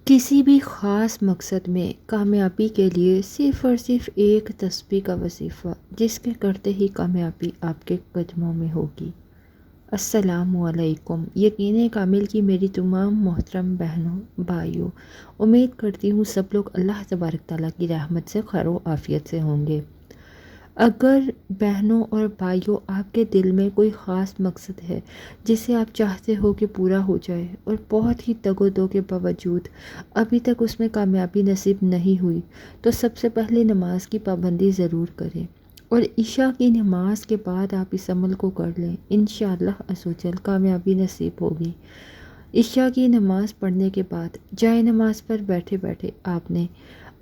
کسی بھی خاص مقصد میں کامیابی کے لیے صرف اور صرف ایک تسبیح کا وظیفہ، جس کے کرتے ہی کامیابی آپ کے قدموں میں ہوگی۔ السلام علیکم۔ یقین کامل کی میری تمام محترم بہنوں بھائیوں، امید کرتی ہوں سب لوگ اللہ تبارک تعالیٰ کی رحمت سے خیر و عافیت سے ہوں گے۔ اگر بہنوں اور بھائیوں آپ کے دل میں کوئی خاص مقصد ہے جسے آپ چاہتے ہو کہ پورا ہو جائے اور بہت ہی تگ و دو کے باوجود ابھی تک اس میں کامیابی نصیب نہیں ہوئی، تو سب سے پہلے نماز کی پابندی ضرور کریں اور عشاء کی نماز کے بعد آپ اس عمل کو کر لیں۔ انشاءاللہ عز و جل کامیابی نصیب ہوگی۔ عشاء کی نماز پڑھنے کے بعد جائے نماز پر بیٹھے بیٹھے آپ نے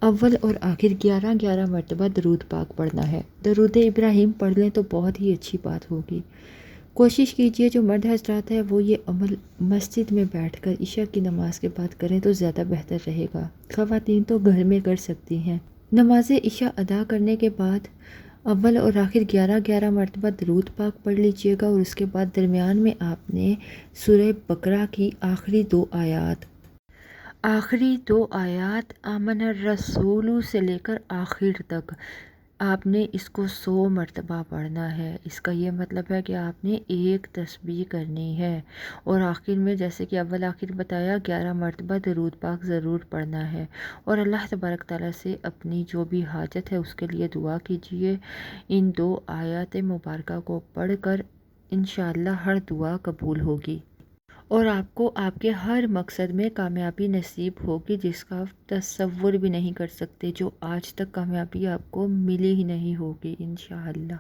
اول اور آخر 11 مرتبہ درود پاک پڑھنا ہے۔ درود ابراہیم پڑھ لیں تو بہت ہی اچھی بات ہوگی۔ کوشش کیجئے جو مرد حضرات ہے وہ یہ عمل مسجد میں بیٹھ کر عشاء کی نماز کے بعد کریں تو زیادہ بہتر رہے گا۔ خواتین تو گھر میں کر سکتی ہیں۔ نماز عشاء ادا کرنے کے بعد اول اور آخر 11 مرتبہ درود پاک پڑھ لیجئے گا، اور اس کے بعد درمیان میں آپ نے سورہ بقرہ کی آخری دو آیات آمن الرسول سے لے کر آخر تک آپ نے اس کو 100 مرتبہ پڑھنا ہے۔ اس کا یہ مطلب ہے کہ آپ نے ایک تسبیح کرنی ہے، اور آخر میں جیسے کہ اول آخر بتایا 11 مرتبہ درود پاک ضرور پڑھنا ہے، اور اللہ تبارک تعالیٰ سے اپنی جو بھی حاجت ہے اس کے لیے دعا کیجیے۔ ان دو آیات مبارکہ کو پڑھ کر انشاءاللہ ہر دعا قبول ہوگی، اور آپ کو آپ کے ہر مقصد میں کامیابی نصیب ہوگی جس کا آپ تصور بھی نہیں کر سکتے، جو آج تک کامیابی آپ کو ملی ہی نہیں ہوگی انشاءاللہ۔